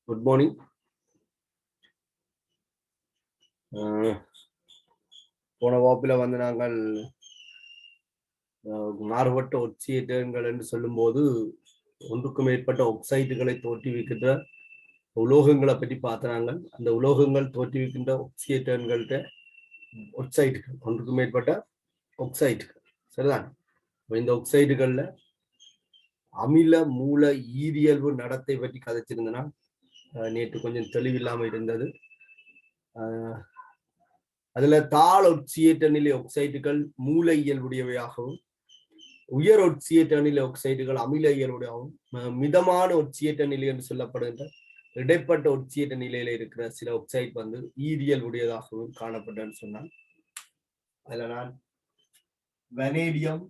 Good morning. போன வகுப்பில் வந்து நாங்கள் மாறுபட்ட ஒட்சியேற்றங்கள் என்று சொல்லும்போது ஒன்றுக்கும் மேற்பட்ட ஒக்சைட்டுகளை தோற்றுவிக்கின்ற உலோகங்களை பற்றி பார்த்தாங்க. அந்த உலோகங்கள் தோற்றுவிக்கின்ற ஒக்சியேற்றங்கள்கிட்ட ஒக்சைட்டுகள் ஒன்றுக்கும் மேற்பட்ட ஒக்சைட்டுகள் சரிதான். இந்த ஒக்சைட்டுகள்ல அமில மூல ஈரியல்பு நடத்தை பற்றி கதைச்சிருந்தனா நேற்று கொஞ்சம் தெளிவில்லாமல் இருந்தது. அதுல தாழ் ஒட்சியேற்ற நிலை ஒக்சைட்டுகள் மூல இயல்புடையவையாகவும், உயர் ஒட்சியேற்ற நிலை ஒக்சைட்டுகள் அமில இயல்புடையாகவும், மிதமான ஒட்சியேற்ற நிலை என்று சொல்லப்படுகின்ற இடைப்பட்ட ஒட்சியேற்ற நிலையில இருக்கிற சில ஒக்சைட் வந்து ஈரியல்புடையதாகவும் காணப்பட்டன்னு சொன்னான். அதுல நான் வெனேடியம்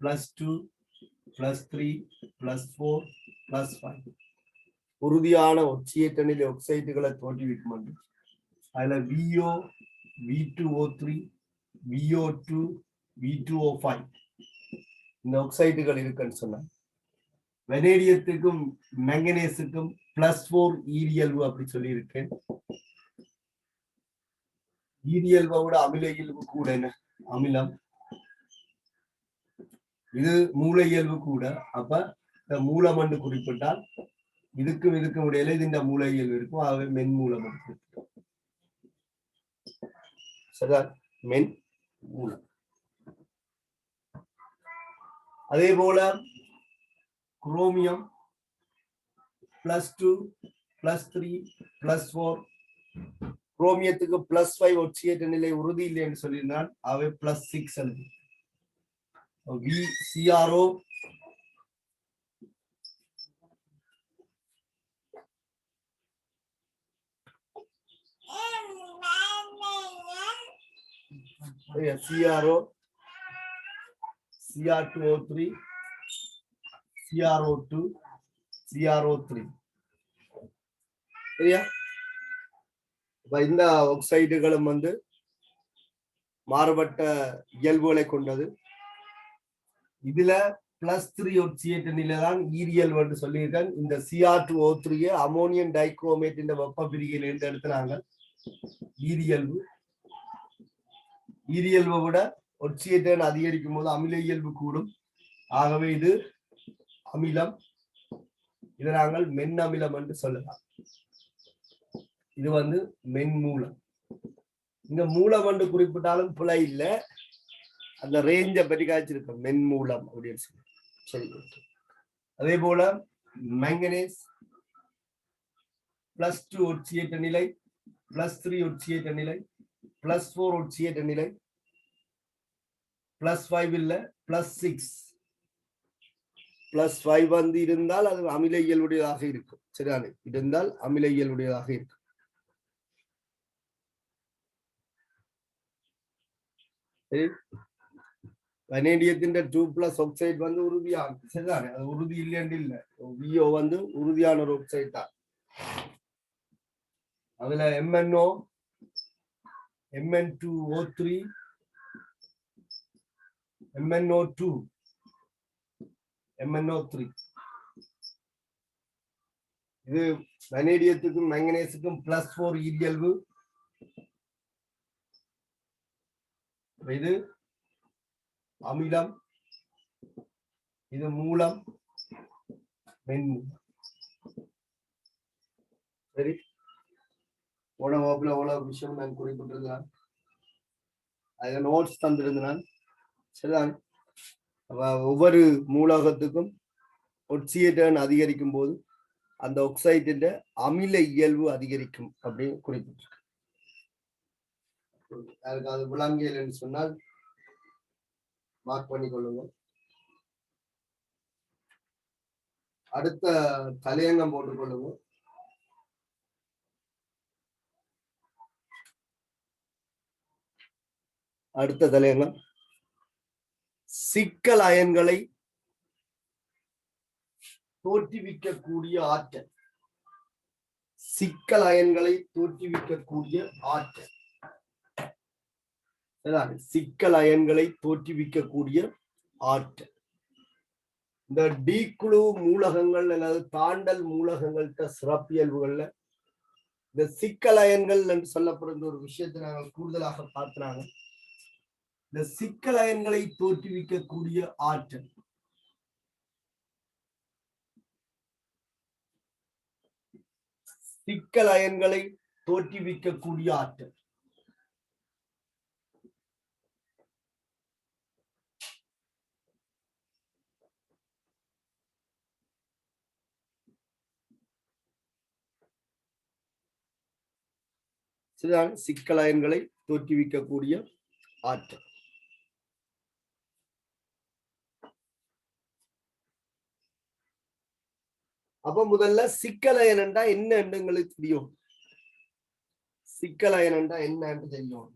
+2 +3 +4 +5 உறுதியான ஒட்சியேற்ற நிலை ஒக்சைட்டுகளை தோற்றுவிக்கும். அதுல VO V2O3 VO2 V2O5 இந்த ஒக்சைட்டுகள் இருக்குன்னு சொன்னாங்க. வெனேடியத்துக்கும் மேங்கனீசுக்கும் +4 ஈரியல்பு அப்படி சொல்லி இருக்கேன். ஈரியல்பை விட அமில இயல்பு கூட என்ன அமிலம், இது மூல இயல்பு கூட. அப்ப இந்த மூலம் என்று குறிப்பிட்டால் இதுக்கும் இதுக்கும் இடையில இது இந்த மூல இயல்பு இருக்கும். ஆகவே மென்மூலம் சரிதான், மென் மூலம். அதே போல குரோமியம் +2 +3 +4 குரோமியத்துக்கு +5 ஒட்சியேற்ற நிலை உறுதி இல்லை என்று சொல்லியிருந்தால் அவை +6 எழுதி VCRO CRO CR2O3 CRO2 CRO3 சரியா. இந்த ஆக்சைடுகளும் வந்து மாறுபட்ட இயல்புகளை கொண்டது. இதுல +3 ஒட்சியேற்ற நிலை தான் ஈரியல்பு என்று சொல்லியிருக்கேன். இந்த CR2O3 அமோனியம் டைக்ரோமேட் இந்த வெப்ப பிரிகையில் இருந்து எடுத்துனாங்க. ஈரியல்பு ஈரியல்பை விட ஒட்சியேற்ற அதிகரிக்கும் போது அமில இயல்பு கூடும். ஆகவே இது அமிலம். இதை நாங்கள் மென் அமிலம் என்று சொல்லலாம். இது வந்து மென்மூலம். இந்த மூலம் என்று குறிப்பிட்டாலும் பிழை இல்லை, அந்த ரேஞ்சை பற்றி காய்ச்சிருக்கோம் மென்மூலம் அப்படின்னு சொல்லி. சரி, அதே போல மேங்கனீஸ் +2 ஒட்சியேற்ற நிலை, +3 ஒட்சியேற்ற நிலை, +4 ஒட்சியேற்ற நிலை, +5 இல்ல +6 +5 வந்து இருந்தால் அது அமில இயல்புடையதாக இருக்கும். சரிதானே, இருந்தால் அமில இயல்புடையதாக இருக்கும். வனேடியத்தின் 2+ ஆக்சைடு வந்து உறுதியான சரிதானே, அது உறுதி இல்லைன்னு இல்லை. VO வந்து உறுதியான ஒரு ஆக்சைடு தான். அதுல MnO Mn2O3 MnO2 MnO3 இது வனேடியத்துக்கும் மேங்கனீசுக்கும் +4 ஈரியல்பு. இது அமிலம், இது மூலம், மென்மூலம். சரி, போன வகுப்புல அவ்வளவு விஷயம் நான் குறிப்பிட்டிருந்தேன். அதுல நோட்ஸ் தந்திருந்தேன். சரிதான். ஒவ்வொரு மூலகத்துக்கும் ஒட்சியேற்ற அதிகரிக்கும் போது அந்த ஆக்சைடின் அமில இயல்பு அதிகரிக்கும் அப்படின்னு குறிப்பிட்டிருக்கு. அதுக்கு அது விளங்கியல் என்று சொன்னால் மார்க் பண்ணிக்கொள்ளுங்க. அடுத்த தலையங்கம் போட்டுக்கொள்ளுங்க. அடுத்த தலையங்கம் சிக்கல் அயன்களை தோற்றுவிக்கக்கூடிய ஆற்றல். சிக்கல் அயன்களை தோற்றுவிக்கக்கூடிய ஆற்றல். சிக்கல் அயன்களை தோற்றுவிக்கக்கூடிய ஆற்றல். இந்த டி குழு மூலகங்கள் அல்லது தாண்டல் மூலகங்கள்கிட்ட சிறப்பியல்புகள்ல இந்த சிக்கல் அயன்கள் என்று சொல்லப்படுகிற ஒரு விஷயத்தை நாங்கள் கூடுதலாக பார்க்கிறாங்க. இந்த சிக்கல் அயன்களை தோற்றுவிக்கக்கூடிய ஆற்றல், சிக்கல் அயன்களை தோற்றுவிக்கக்கூடிய ஆற்றல் சிக்கல் அயன்களை தோற்றுவிக்கக்கூடிய ஆற்றல். அப்ப முதல்ல சிக்கல் அயன் என்றா என்ன எங்களுக்கு தெரியும். சிக்கல் அயன் என்றா என்ன தெரியும்.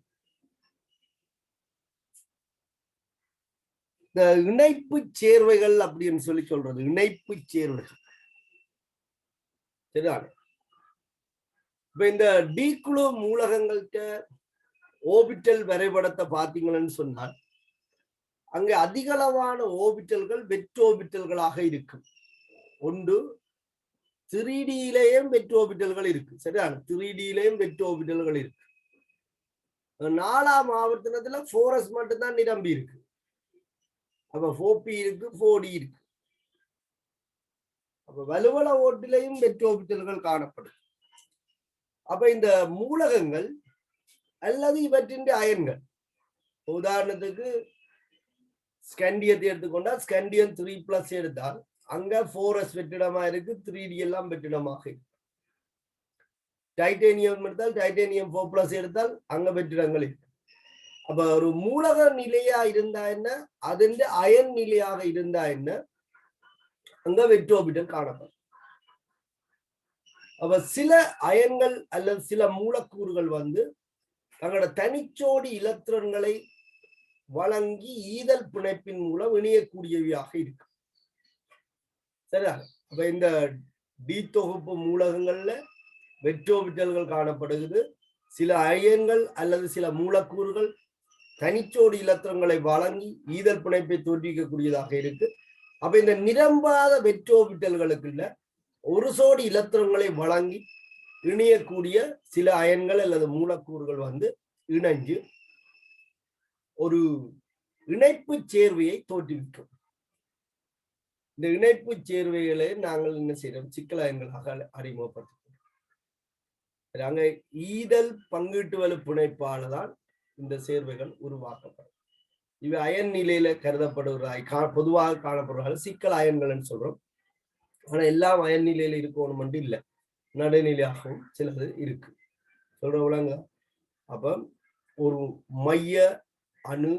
இந்த இணைப்பு சேர்வைகள் அப்படின்னு சொல்லி சொல்றது, இணைப்பு சேர்வைகள். சரிதானே? இப்ப இந்த டி குழு மூலகங்கள்கிட்ட ஓபிட்டல் வரைபடத்தை பார்த்தீங்கன்னு சொன்னால் அங்க அதிகளவான ஓபிட்டல்கள் வெற்றோபிட்டல்களாக இருக்கும். ஒன்று 3Dயிலேயும் வெற்றோபிட்டல்கள் இருக்கு. சரியான 3Dயிலேயும் வெற்றோபிட்டல்கள் இருக்கு. 4ஆம் ஆவர்த்தனத்துல 4s மட்டும்தான் நிரம்பி இருக்கு. அப்ப 4p இருக்கு, 4D இருக்கு. அப்ப வலுவள ஓட்டிலையும் வெற்றோபிட்டல்கள் காணப்படும். அப்ப இந்த மூலகங்கள் அல்லது இவற்றின் அயன்கள், உதாரணத்துக்கு ஸ்கண்டியத்தை எடுத்துக்கொண்டா ஸ்கண்டியம் 3+ எடுத்தால் அங்க 4s வெற்றிடமா இருக்கு, 3D எல்லாம் வெற்றிடமாக இருக்கு. டைட்டேனியம் எடுத்தால் டைட்டேனியம் 4+ எடுத்தால் அங்க வெற்றிடங்கள் இருக்கு. அப்ப ஒரு மூலக நிலையா இருந்தா என்ன, அதன் அயன் நிலையாக இருந்தா என்ன, அங்க வெற்றோபிட்டல் காணப்படும். அப்ப சில அயன்கள் அல்லது சில மூலக்கூறுகள் தங்களோட தனிச்சோடி இலத்திரன்களை வழங்கி ஈதல் பிணைப்பின் மூலம் இணையக்கூடியவையாக இருக்கு. சரியா? அப்ப இந்த டி தொகுப்பு மூலகங்கள்ல வெற்றோபிட்டல்கள் காணப்படுகிறது. சில அயன்கள் அல்லது சில மூலக்கூறுகள் தனிச்சோடி இலத்திரங்களை வழங்கி ஈதல் பிணைப்பை தோற்றுவிக்கக்கூடியதாக இருக்கு. அப்ப இந்த நிரம்பாத வெற்றோபிட்டல்களுக்குள்ள ஒரு சோடி இலத்திரங்களை வழங்கி இணையக்கூடிய சில அயன்கள் அல்லது மூலக்கூறுகள் இணைஞ்சு ஒரு இணைப்பு சேர்வையை தோற்றுவிக்கும். இந்த இணைப்பு சேர்வைகளை நாங்கள் என்ன செய்யறோம், சிக்கல் அயன்களாக அறிமுகப்படுத்துகிறோம். அங்க ஈதல் பங்கீட்டு வலு பிணைப்பால்தான் இந்த சேர்வைகள் உருவாக்கப்படும். இவை அயன் நிலையில கருதப்படுகிறாய் பொதுவாக காணப்படுகிறார்கள் சிக்கல் அயன்கள் சொல்றோம். ஆனா எல்லாம் அயன் நிலையில இருக்கணும் மட்டும் இல்லை, நடுநிலையாகவும் சிலது இருக்கு. சொல்ற விளங்க. அப்ப ஒரு மைய அணு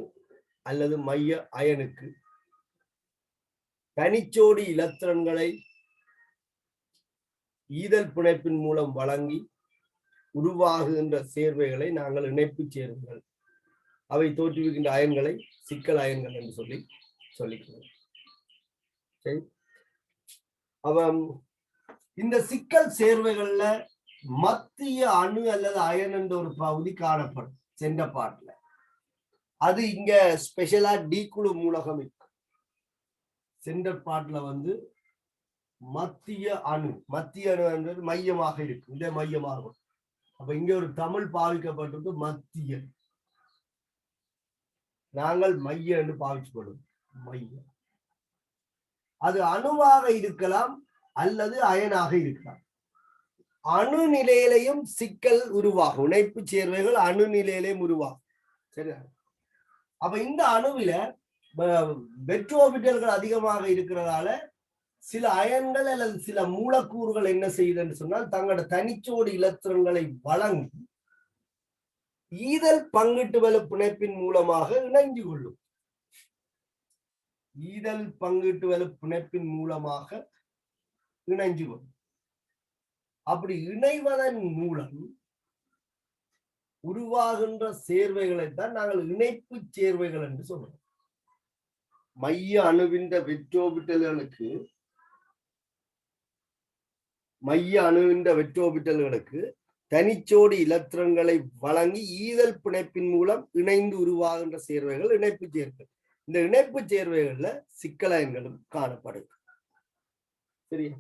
அல்லது மைய அயனுக்கு தனிச்சோடி இலத்திரன்களை ஈதல் பிணைப்பின் மூலம் வழங்கி உருவாகுகின்ற சேர்வைகளை நாங்கள் இணைப்பு சேர்வைகள், அவை தோற்றுவிக்கின்ற அயன்களை சிக்கல் அயன்கள் என்று சொல்லிக்கிறோம். சரி, அவ இந்த சிக்கல் சேர்வைகள்ல மத்திய அணு அல்லது அயன் என்ற ஒரு பகுதி காணப்படும் சென்ற பாட்டுல. அது இங்க ஸ்பெஷலா டி குழு மூலகம் இருக்கு. சென்டர் பார்ட்ல மத்திய அணு என்றது மையமாக இருக்கு, இந்த மையமாகும். அப்ப இங்க ஒரு தமிழ் பாவிக்கப்பட்டிருக்கு மத்திய. நாங்கள் மைய என்று பாவிச்சுக்கொள்ளும் மையம். அது அணுவாக இருக்கலாம் அல்லது அயனாக இருக்கலாம். அணு நிலையிலையும் சிக்கல் உருவாகும், இணைப்பு சேர்வைகள் அணு நிலையிலையும் உருவாகும். சரியா? அப்ப இந்த அணுவில வெற்றோபிட்டல்கள் அதிகமாக இருக்கிறதால சில அயன்கள் அல்லது சில மூலக்கூறுகள் என்ன செய்யுதுன்னு சொன்னால் தங்களோட தனிச்சோடி இலத்திரன்களை வழங்கி ஈதல் பங்கீட்டு வலு பிணைப்பின் மூலமாக இணைஞ்சு கொள்ளும். ஈதல் பங்கீட்டு வலு பிணைப்பின் மூலமாக இணைஞ்சு கொள்ளும். அப்படி இணைவதன் மூலம் உருவாகின்ற சேர்வைகளைத்தான் நாங்கள் இணைப்பு சேர்வைகள் என்று சொல்றோம். மைய அணுவின் வெற்றோபிட்டல்களுக்கு தனிச்சோடி இலத்திரன்களை வழங்கி ஈதல் பிணைப்பின் மூலம் இணைந்து உருவாகின்ற சேர்வைகள் இணைப்பு சேர்க்கை. இந்த இணைப்பு சேர்வைகள்ல சிக்கலயன்களும் காணப்படுது. சரியா?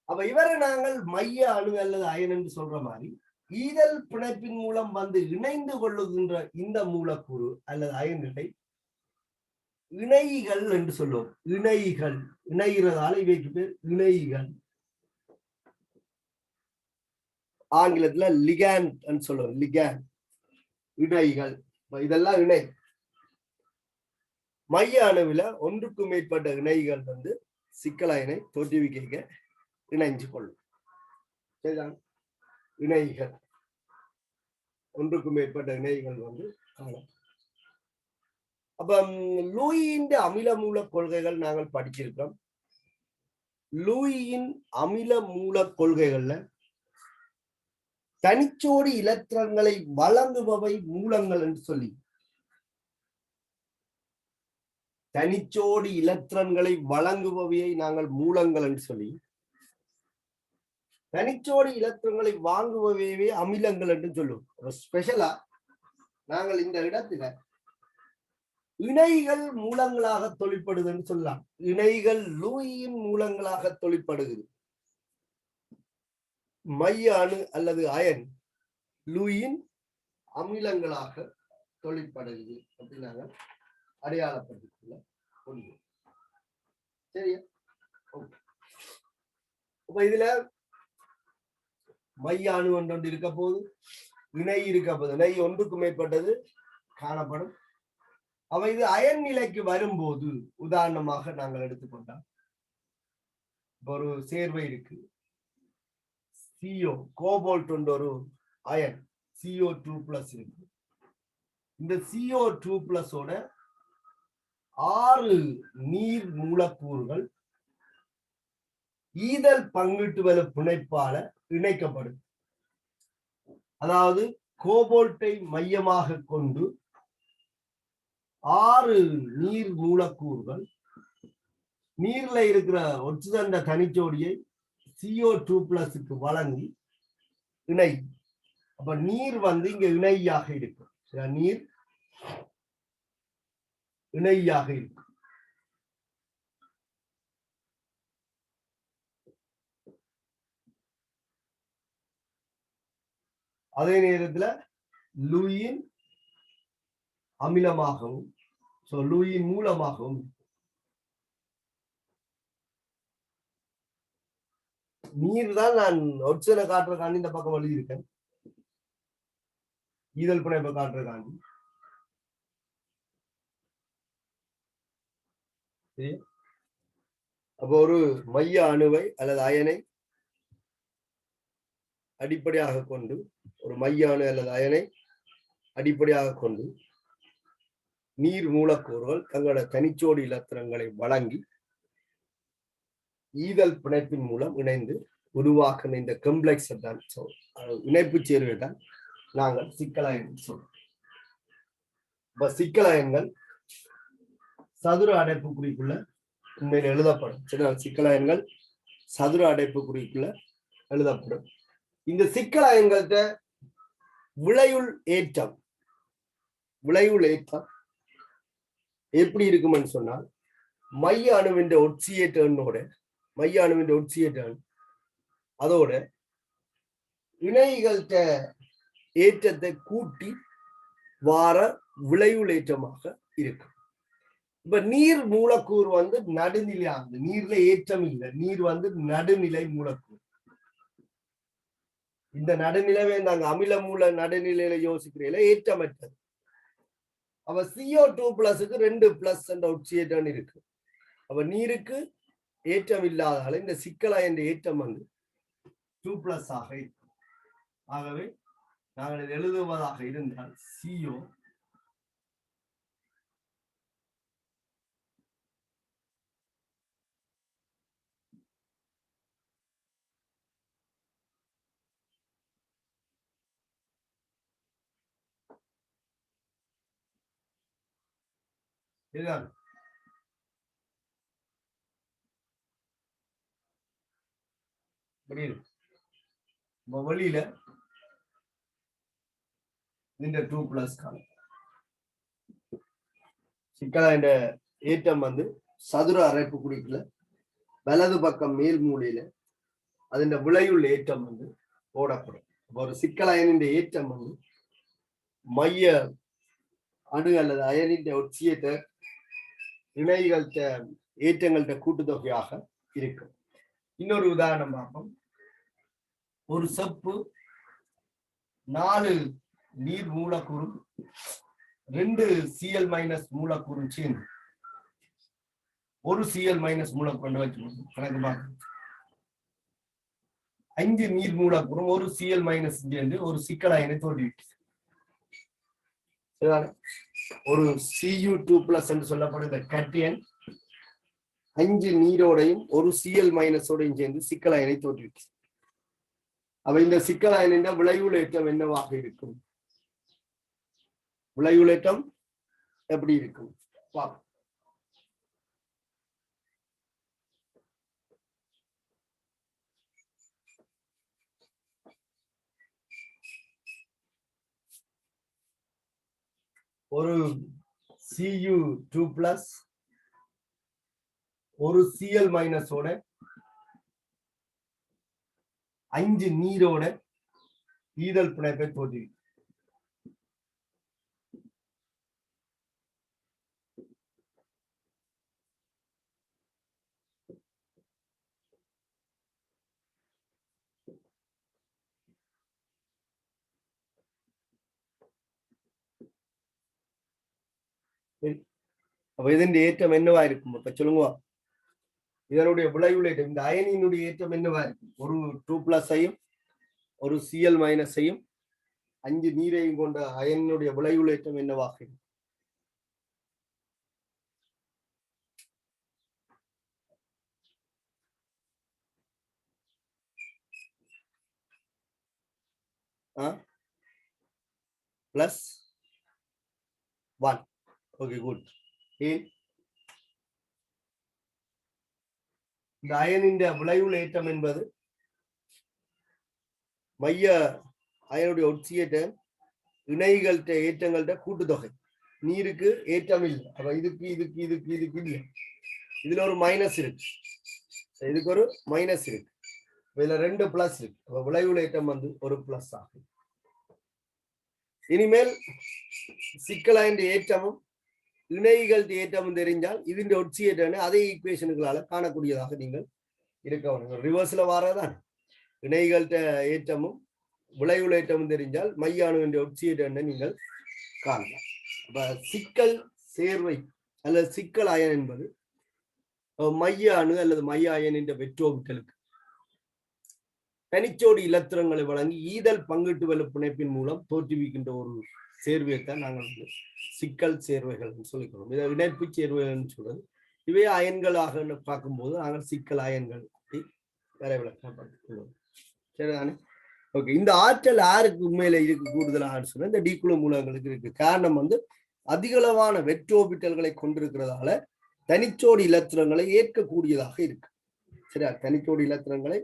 அப்ப இவரை நாங்கள் மைய அணு அல்லது அயன் என்று சொல்ற மாதிரி ஈதல் பிணைப்பின் மூலம் வந்து இணைந்து கொள்ளுகின்ற இந்த மூலக்கூறு அல்லது அயன்களை இணைகள் என்று சொல்லுவோம். இணைகள், இணைகிறதால இவைக்கு பேர் இணைகள். ஆங்கிலத்துல லிகாண்ட் சொல்லுவோம். லிகாண்ட், இணைகள். இதெல்லாம் இணை. மைய அணுவில ஒன்றுக்கும் மேற்பட்ட இணைகள் வந்து சிக்கலயனை தோற்றுவிக்க இணைஞ்சு கொள்ளும். சரிதான்? இணைகள், ஒன்றுக்கும் மேற்பட்ட இணைகள் வந்து காணும். அப்ப லூயின் அமில மூல கொள்கைகள் நாங்கள் படிச்சிருக்கோம். லூயின் அமில மூல கொள்கைகள்ல தனிச்சோடி இலத்திரங்களை வழங்குபவை மூலங்கள் என்று சொல்லி, தனிச்சோடி இலத்திரன்களை வழங்குபவையை நாங்கள் மூலங்கள் என்று சொல்லி, தனிச்சோடி இலத்திரங்களை வாங்குபவையே அமிலங்கள் என்று சொல்லுவோம். ஸ்பெஷலா நாங்கள் இந்த இடத்துல இணைகள் மூலங்களாக தொழிற்படுதுன்னு சொல்லலாம். இணைகள் லூயின் மூலங்களாக தொழிற்படுகிறது. மைய அணு அல்லது அயன் லூயின் அமிலங்களாக தொழிற்படுகிறது அப்படின்னு நாங்கள் அடையாளப்படுத்திக்கொள்ள முடியும். சரியா? அப்ப இதுல மைய அணு ஒன்று இருக்க போது, இணை இருக்க போது, இணை ஒன்றுக்கு மேற்பட்டது காணப்படும். அவ இது அயன் நிலைக்கு வரும்போது, உதாரணமாக நாங்கள் எடுத்துக்கொண்டால் ஒரு சேர்வை இருக்கு, CO கோபால்ட் ஒரு அயன் CO2+ இருக்கு. இந்த CO2+ ஓட 6 நீர் மூலக்கூறுகள் ஈதல் பங்கீட்டுவல பிணைப்பால இணைக்கப்படும். அதாவது கோபால்ட்டை மையமாக கொண்டு 6 நீர் மூலக்கூறுகள் நீர்ல இருக்கிற ஒட்சிதண்ட தனிச்சோடியை CO2+ வழங்கி இணை. அப்ப நீர் வந்து இங்க இணையாக இருக்கும். நீர் இணையாக இருக்கும். அதே நேரத்துல லூயின் அமிலமாகவும் லூயின் மூலமாகவும் நீர் தான் நான் ஒட்சனை காட்டுறதுக்காண்டி இந்த பக்கம் எழுதியிருக்கேன். ஈதல் பிணைப்பை காட்டுறதுக்காண்டி. அப்போ ஒரு மைய அணுவை அல்லது அயனை அடிப்படையாக கொண்டு, ஒரு மைய அணு அல்லது அயனை அடிப்படையாக கொண்டு நீர் மூலக்கூறுகள் தங்களோட தனிச்சோடி இலத்திரங்களை வழங்கி ஈதல் பிணைப்பின் மூலம் இணைந்து உருவாக்கின இந்த கம்ப்ளெக்ஸ் தான் இணைப்பு சேர்வை தான் நாங்கள் சிக்கலயன் சொல்றோம். சிக்கலயன்கள் சதுர அடைப்புக்குறிக்குள்ள உண்மையில் எழுதப்படும். சிக்கலயன்கள் சதுர அடைப்புக்குறிக்குள்ள எழுதப்படும். இந்த சிக்கலயன்கள்ட்ட விளையுள் ஏற்றம் எப்படி இருக்கும்னு சொன்னால், மைய அணுவின் ஒட்சியேட்டனோட அதோட இணைகள்கிட்ட ஏற்றத்தை கூட்டி வார விளைவுள் ஏற்றமாக இருக்கும். இப்ப நீர் மூலக்கூறு வந்து நடுநிலையானது. நீர்ல ஏற்றம் இல்லை, நீர் வந்து நடுநிலை மூலக்கூறு. இந்த நடுநிலைவே நாங்க அமில மூல நடுநிலையில யோசிக்கிறீங்களா, ஏற்றமற்றது. அப்ப CO2+க்கு 2+ என்ற ஒட்சியேட்டன் இருக்கு. அப்ப நீருக்கு ஏற்றம் இல்லாதால இந்த சிக்கலயன் ஏற்றம் வந்து 2+ ஆக இருக்கும். ஆகவே நாங்கள் எழுதுவதாக இருந்தால் CO இதுதான். வெளியில இந்த 2+ காணும். சிக்கலாயின் ஏற்றம் வந்து சதுர அரைப்பு குறிக்கல வலது பக்கம் மேல் மூலையில அதன் விளையுள்ள ஏற்றம் வந்து போடப்படும். ஒரு சிக்கலாயனின் ஏற்றம் வந்து மைய அணு அல்லது அயனின் ஒட்சியத்தை இணைகள்கிட்ட ஏற்றங்கள்கிட்ட கூட்டுத்தொகையாக இருக்கும். இன்னொரு உதாரணம் பார்ப்போம். ஒரு செப்பு 4 நீர் மூலக்கூறு 2 Cl- மூலக்கூறு சேர்ந்து ஒரு Cl- மூலக்கூறு வச்சு கணக்கு பார்க்கணும். 5 நீர் மூலக்கூறும் ஒரு Cl- சேர்ந்து ஒரு சிக்கலாயனை தோன்றிவிட்டு ஒரு Cu2+ என்று சொல்லப்படுகிற கட்டியன் 5 நீரோடையும் ஒரு Cl- ஓடையும் சேர்ந்து சிக்கலாயனை தோற்றுவிட்டு. அப்ப இந்த சிக்கலாயனின் விளைவுலேற்றம் என்னவாக இருக்கும்? விளைவுலேற்றம் எப்படி இருக்கும்? ஒரு Cu2+ ஒரு Cl- ஓட 5 நீரோட ஈதல் பிணைப்பை தோற்றுவிக்கும். அப்ப இதன் ஏற்றம் என்னவா இருக்கும்? அப்ப சொல்லுங்க. இதனுடைய விளைவுலேற்றம் இந்த அயனியினுடைய ஏற்றம் என்னவா இருக்கும்? ஒரு 2+ ஒரு Cl- 5 நீரையும் கொண்ட அயனினுடைய விளைவுலேற்றம் என்னவாக இருக்கும்? +1. Okay, good. இந்த அயனின் விளைவுல ஏற்றம் என்பது மைய அயனுடைய ஒட்சியேற்ற இணைகள்கிட்ட ஏற்றங்கள்கிட்ட கூட்டுத்தொகை. நீருக்கு ஏற்றம் இல்லை. அப்ப இதுக்கு இதுக்கு இதுக்கு இதுக்கு இல்லை. இதுல ஒரு மைனஸ் இருக்கு, இதுக்கு ஒரு மைனஸ் இருக்கு, இதுல 2 பிளஸ் இருக்கு. அப்ப விளைவுல ஏற்றம் வந்து ஒரு பிளஸ் ஆகும். இனிமேல் சிக்கலாயின் ஏற்றமும் இணைகள் ஏற்றமும் தெரிஞ்சால் இதன் ஒட்சியேற்ற அதே ஈக்குவேஷன்களால காணக்கூடியதாக நீங்கள் இருக்க. ரிவர்ஸ்ல வாரதான் இணைகள்கிட்ட ஏற்றமும் விளைவுல ஏற்றமும் தெரிஞ்சால் மைய அணுவின் ஒட்சியேற்ற நீங்கள் காணலாம். அப்ப சிக்கல் சேர்வை அல்லது சிக்கல் அயன் என்பது மைய அணு அல்லது மைய அயன் என்ற வெற்றோபிட்டலுக்கு தனிச்சோடி இலத்திரங்களை வழங்கி ஈதல் பங்கிட்டு வலு பிணைப்பின் மூலம் தோற்றுவிக்கின்ற ஒரு சேர்வையைத்தான் நாங்கள் சிக்கல் சேர்வைகள் சொல்லிக்கிறோம். இதை இணைப்பு சேர்வைகள் சொல்றது. இவை அயன்களாக பார்க்கும்போது நாங்கள் சிக்கல் அயன்கள் வரைவிலக்கணப்படுத்திக் சரிதானே? ஓகே. இந்த ஆற்றல் யாருக்கு உண்மையில இருக்கு கூடுதலாக சொன்னா இந்த டீக்குழு மூலங்களுக்கு இருக்கு. காரணம் வந்து அதிகளவான வெற்றோபிட்டல்களை கொண்டிருக்கிறதால தனிச்சோடி இலத்திரங்களை ஏற்கக்கூடியதாக இருக்கு. சரியா? தனிச்சோடி இலத்திரங்களை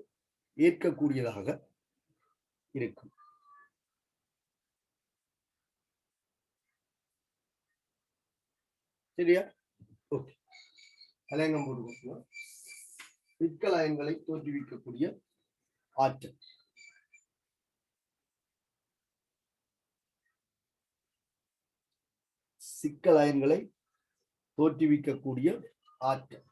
ஏற்கக்கூடியதாக இருக்கும். சரியா? ஓகே. அலையங்கம் போட்டு சிக்கல் அயன்களை தோற்றுவிக்கக்கூடிய ஆற்றல். சிக்கல் அயன்களை தோற்றுவிக்கக்கூடிய ஆற்றல்.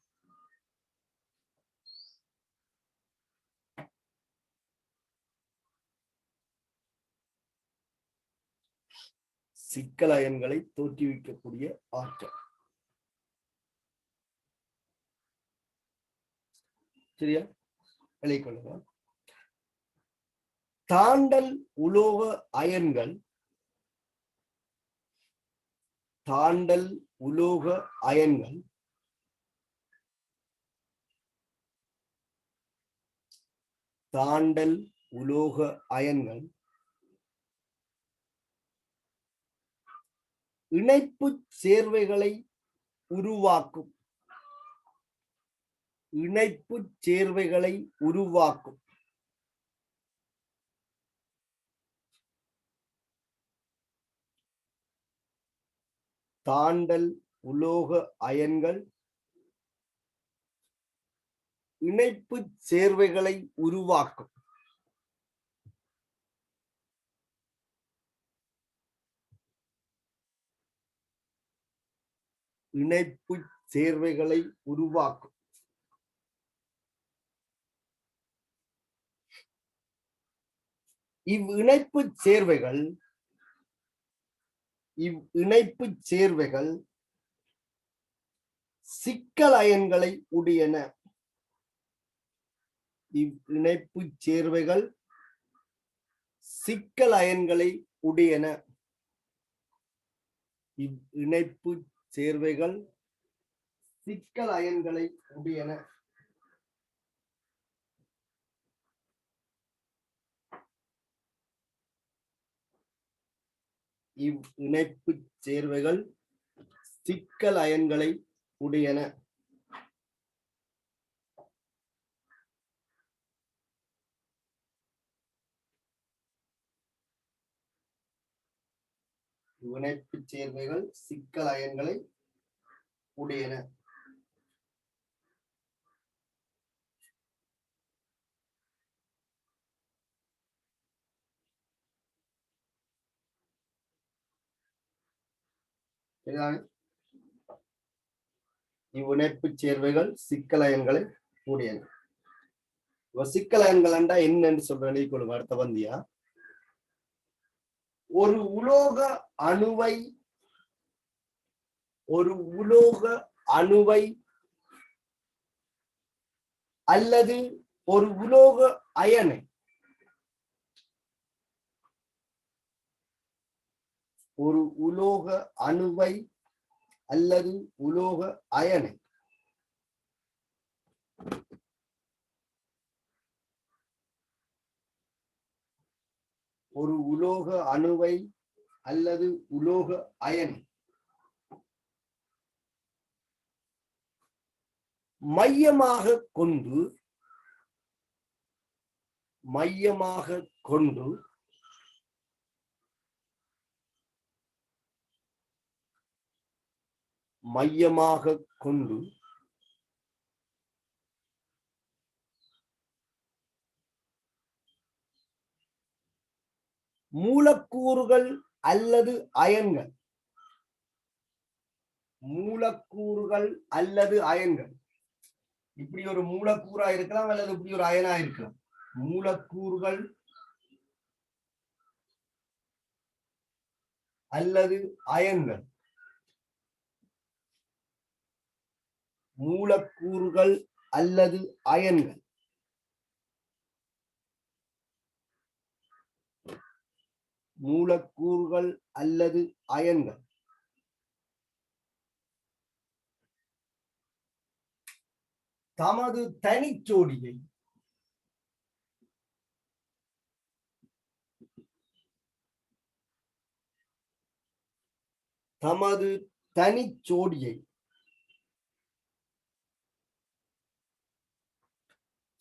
சிக்கல் அயன்களை தோற்றுவிக்கக்கூடிய ஆற்றல். சரியா? விளைக்கொள்ளலாம். தாண்டல் உலோக அயன்கள் தாண்டல் உலோக அயன்கள் தாண்டல் உலோக அயன்கள் இணைப்பு சேர்வைகளை உருவாக்கும். இணைப்பு சேர்வைகளை உருவாக்கும். தாண்டல் உலோக அயன்கள் இணைப்பு சேர்வைகளை உருவாக்கும். இணைப்பு சேர்வைகளை உருவாக்கும். இவ்விணைப்பு சேர்வைகள் சிக்கல் அயன்களை உடையன. இவ்விணைப்பு சேர்வைகள் சிக்கல் அயன்களை உடையன. இவ்விணைப்பு சேர்வைகள் சிக்கல் அயன்களை உடையன. இவ்விணைப்பு சேர்வைகள் சிக்கல் அயன்களை உடையன. இணைப்பு சேர்வைகள் சிக்கல் அயன்களை உடையன. இவ்விணைப்பு சேர்வைகள் சிக்கல் அயன்களை உடையன. சிக்கல் அயன்கள் என்றா என்னன்னு சொல்றேன். அடுத்த வந்தியா, ஒரு உலோக அணுவை அல்லது ஒரு உலோக அயனை ஒரு உலோக அணுவை அல்லது உலோக அயனை ஒரு உலோக அணுவை அல்லது உலோக அயனை மையமாக கொண்டு மூலக்கூறுகள் அல்லது அயன்கள் இப்படி ஒரு மூலக்கூறா இருக்கலாம் அல்லது இப்படி ஒரு அயனா இருக்கலாம். மூலக்கூறுகள் அல்லது அயன்கள் மூலக்கூறுகள் அல்லது அயன்கள் மூலக்கூறுகள் அல்லது அயன்கள் தமது தனிச்சோடியை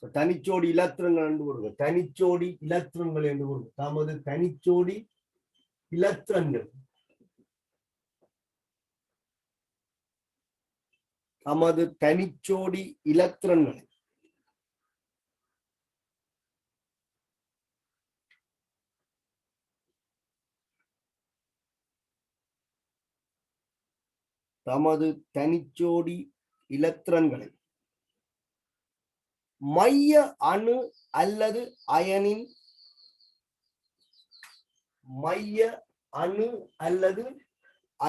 தனிச்சோடி இலத்திரங்கள் என்று கூறுங்க. தனிச்சோடி இலத்திரங்கள் என்று கூறுங்க. தமது தனிச்சோடி இலத்திரங்கள் தமது தனிச்சோடி இலத்திரங்களை மைய அணு அல்லது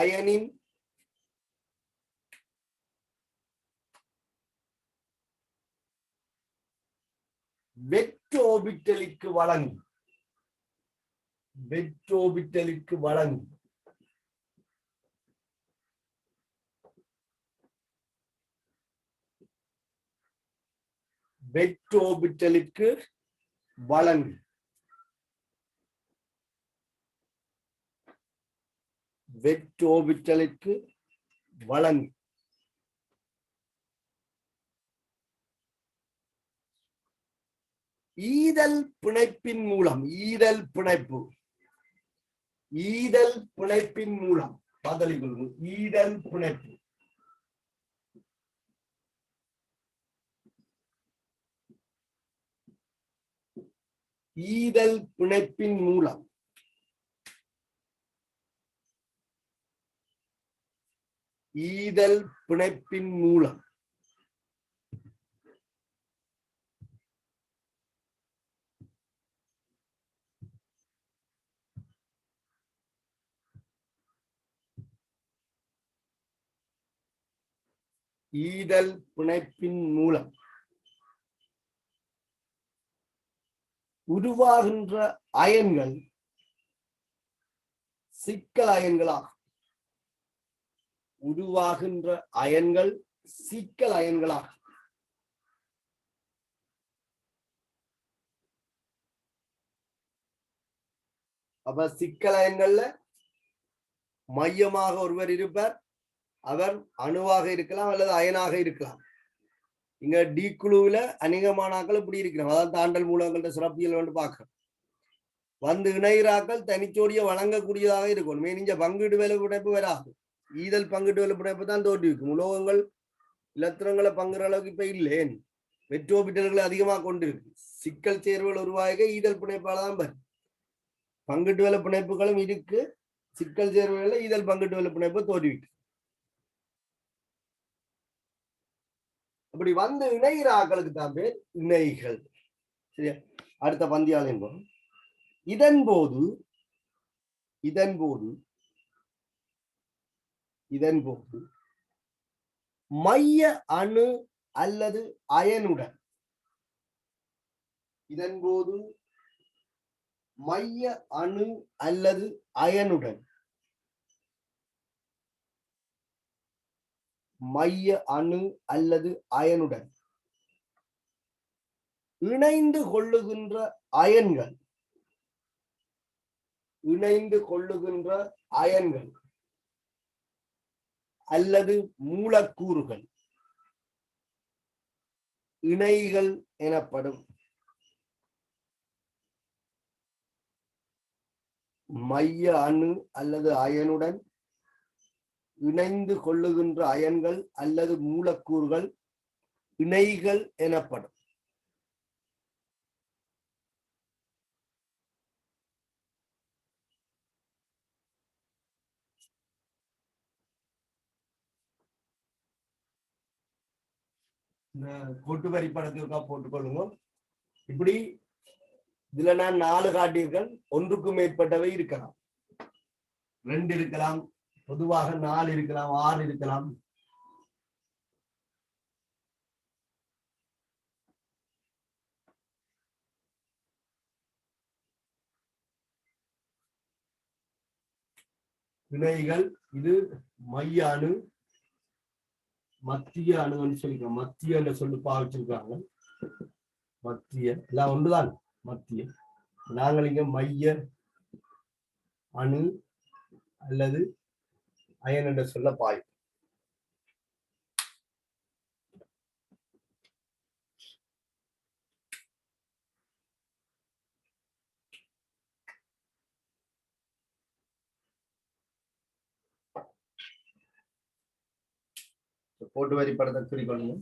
அயனின் வெற்றோபிட்டலுக்கு வழங்கி ஈதல் பிணைப்பின் மூலம் பார்த்தலிக் கொள்ளுங்கள். ஈதல் பிணைப்பு. ஈதல் பிணைப்பின் மூலம் ஈதல் பிணைப்பின் மூலம் ஈதல் பிணைப்பின் மூலம் உருவாகின்ற அயன்கள் சிக்கல் அயன்களாகும். உருவாகின்ற அயன்கள் சிக்கல் அயன்களாகும். அப்ப சிக்கல் அயன்கள்ல மையமாக ஒருவர் இருப்பார். அவர் அணுவாக இருக்கலாம் அல்லது அயனாக இருக்கலாம். இங்க டி குழுவுல அநேகமானாக்கள் இப்படி இருக்கிறோம். அதாவது தாண்டல் மூலங்கள்ட்ட சிறப்பியல் வந்து பார்க்கிறோம். வந்து இணைகிறாக்கள் தனிச்சோடிய வழங்கக்கூடியதாக இருக்கும். மேனிஞ்ச பங்கீடு வேலை பிணைப்பு வராது. ஈதல் பங்கீட்டு வேலை பிணைப்பு தான் தோற்றுவிக்கும். உலோகங்கள் இலத்திரங்களை பங்குற அளவுக்கு இப்ப இல்லேன். மெட்ரோபிட்டல்களை அதிகமாக கொண்டிருக்கு. சிக்கல் சேர்வுகள் உருவாக ஈதல் பிணைப்பால தான் வரும். பங்கீட்டு வேலை பிணைப்புகளும் இருக்கு. சிக்கல் சேர்வுகள்ல ஈதல் பங்கீட்டு வேலை பிணைப்பு தோற்றுவிக்கும். அப்படி வந்து இணைகிற ஆக்களுக்கு தான் பேர் இணைகள். சரியா? அடுத்த பந்தியால் என்போம். இதன்போது மைய அணு அல்லது அயனுடன் மைய அணு அல்லது அயனுடன் இணைந்து கொள்ளுகின்ற அயன்கள் அல்லது மூலக்கூறுகள் இணைகள் எனப்படும். மைய அணு அல்லது அயனுடன் இணைந்து கொள்ளுகின்ற அயன்கள் அல்லது மூலக்கூறுகள் இணைகள் எனப்படும். கூட்டு வரி படத்திற்காக போட்டுக்கொள்ளுங்க. இப்படி இதுல நான் 4 காட்டியிருக்கேன். ஒன்றுக்கும் மேற்பட்டவை இருக்கலாம். 2 இருக்கலாம், பொதுவாக 4 இருக்கலாம், 6 இருக்கலாம். இணைகள் இது மைய அணு, மத்திய அணுன்னு சொல்லிக்கிறோம். மத்திய என்ற சொல்லு பாவிச்சிருக்காங்க. மத்திய எல்லாம் ஒன்றுதான். மத்திய நாங்கள் இங்க மைய அணு அல்லது அயன் என்ற சொல்ல பாய். போட்டு வரி படத்தை குறிக்கொள்ளுங்க.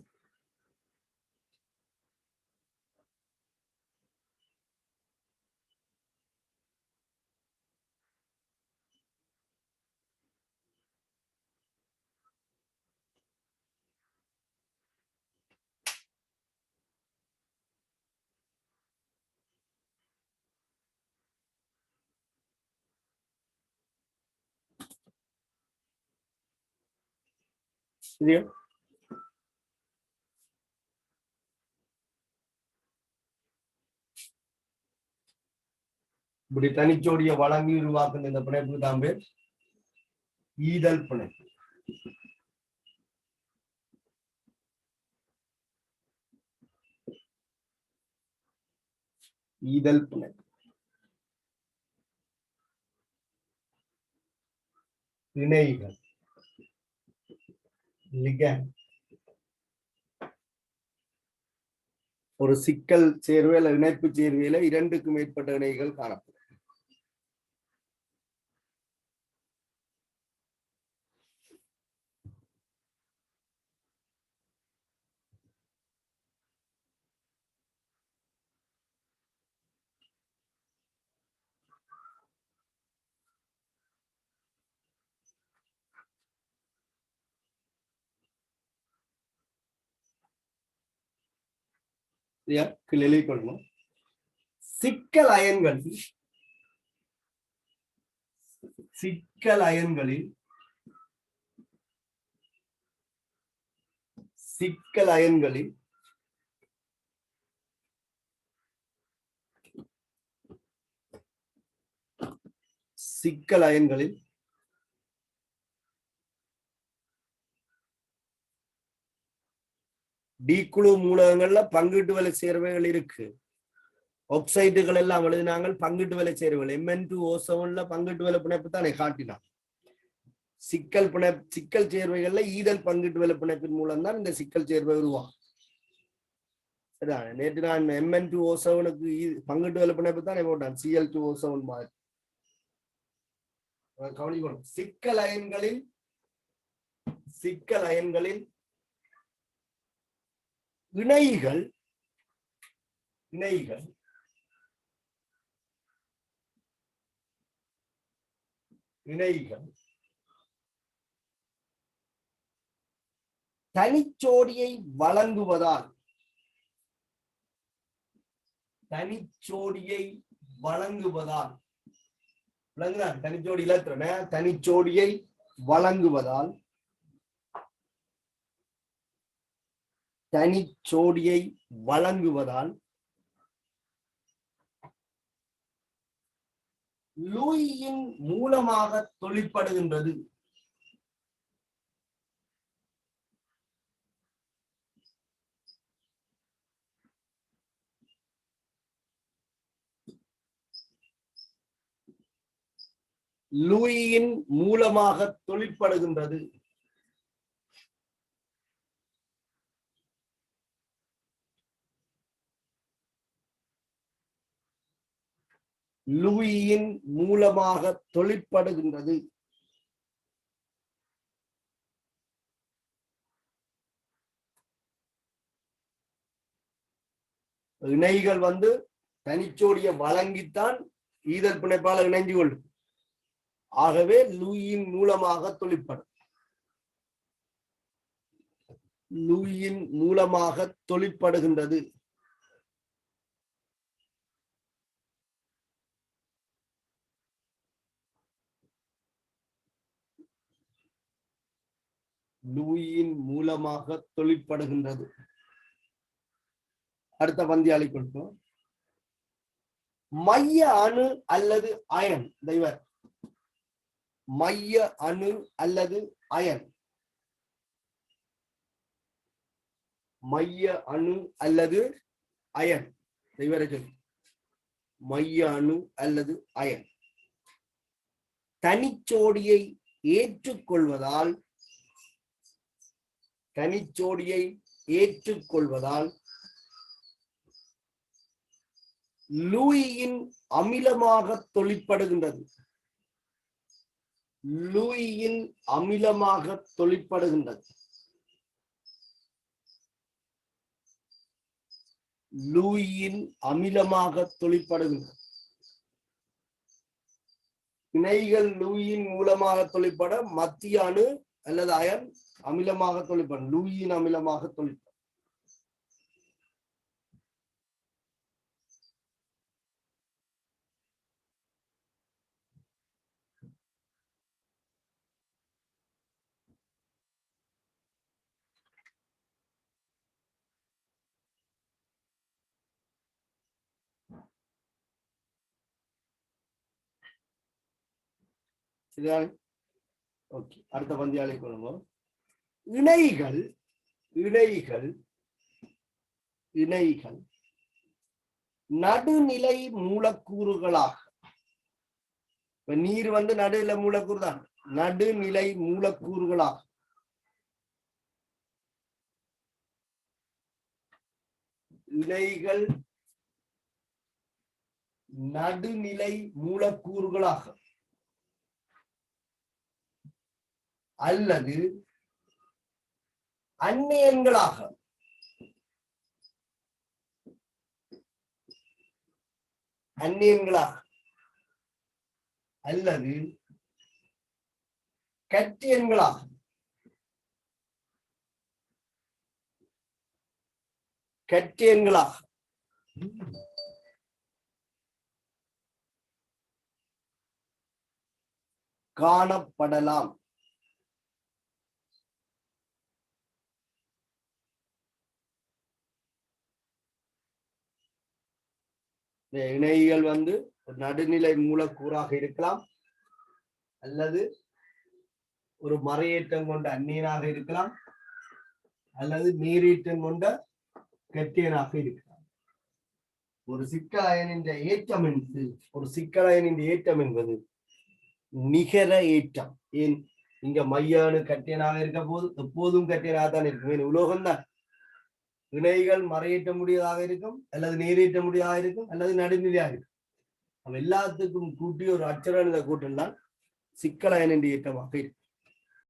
சரியா? இப்படி தனிச்சோடிய வழங்கி உருவாக்குன இந்த பிணைப்புக்கு தான் பேர் ஈதல் பிணைப்பு. ஈதல் பிணைப்பு. இணைகள் லிகண்ட் ஒரு சிக்கல் சேர்வையில இணைப்பு சேர்வையில 2க்கும் மேற்பட்ட இணைகள் காணப்படும். எழுதி கொள்ளணும். சிக்கல் அயன்களில் சிக்கல் அயன்களில் சிக்கல் அயன்களில் சிக்கல் அயன்களில் டி குழு மூலகங்கள்ல பங்கீட்டு வலை சேர்வைகள் இருக்கு. ஆக்சைடுகள் எல்லாம் எழுதினாங்க பங்கீட்டு வலை சேர்வைகள். Mn2O7 பங்கீட்டு வலை பிணைப்பு தானே காட்டினான். சிக்கல் சேர்வைகள்ல ஈதல் பங்கீட்டு வலை பிணைப்பின் மூலம் தான் இந்த சிக்கல் சேர்வை உருவாகும். சரிதான். நேற்று நான் Mn2O7க்கு பங்கீட்டு வலை பிணைப்பு தானே போட்டான், Cl2O7 மாதிரி. கவனிக்கணும். சிக்கல் அயன்களில் இணைகள் தனிச்சோடியை வழங்குவதால் தனிச்சோடியை வழங்குவதால் லூயின் மூலமாக தொழிற்படுகின்றது. லூயின் மூலமாக தொழிற்படுகின்றது. லூயின் மூலமாக தொழிற்படுகின்றது. இணைகள் தனிச்சோடியை வழங்கித்தான் ஈதல் பிணைப்பால் இணைஞ்சு கொள்ளும். ஆகவே லூயின் மூலமாக தொழிற்படும். லூயின் மூலமாக தொழிற்படுகின்றது. லூயின் மூலமாக தொழிற்படுகின்றது. அடுத்த பந்தியாளி கொடுப்போம். மைய அணு அல்லது அயன். மைய அணு அல்லது அயன். மைய அணு அல்லது அயன். மைய அணு அல்லது அயன் தனிச்சோடியை ஏற்றுக்கொள்வதால் லூயின் அமிலமாக தொழிற்படுகின்றது. லூயின் அமிலமாக தொழிற்படுகின்றது. லூயின் அமிலமாக தொழிற்படுகின்றது. இணைகள் லூயின் மூலமாக தொழிற்பட மத்திய அணு அல்லது அயன் அமிலமாக தொழிற்படும். லூயின் அமிலமாக தொழிற்படும். ஓகே, அடுத்த பந்தியாளி கொள்ளுவோம். இணைகள் நடுநிலை மூலக்கூறுகளாக, நீர் நடுநிலை மூலக்கூறு தான். நடுநிலை மூலக்கூறுகளாக இணைகள் நடுநிலை மூலக்கூறுகளாக அல்லது அந்நியன்களாக அல்லது கட்டியன்களாக காணப்படலாம். இந்த இணைகள் வந்து ஒரு நடுநிலை மூலக்கூறாக இருக்கலாம், அல்லது ஒரு மறையேற்றம் கொண்ட அந்நியனாக இருக்கலாம், அல்லது நீரேற்றம் கொண்ட கெட்டியனாக இருக்கலாம். ஒரு சிக்கல் அயனின் ஏற்றம் என்பது என்பது நிகர ஏற்றம். ஏன் இங்க மையானு கட்டியனாக இருக்க போது எப்போதும் கட்டியனாக தான் இருக்கும். உலோகம் தான். இணைகள் மறையேற்ற முடியாதாக இருக்கும், அல்லது நீரேற்ற முடியாதாக இருக்கும், அல்லது நடுநிலையாக இருக்கும். எல்லாத்துக்கும் கூட்டி ஒரு அச்சரணித கூட்டம் தான் சிக்கல் அயனின் ஏற்றமாக இருக்கும்.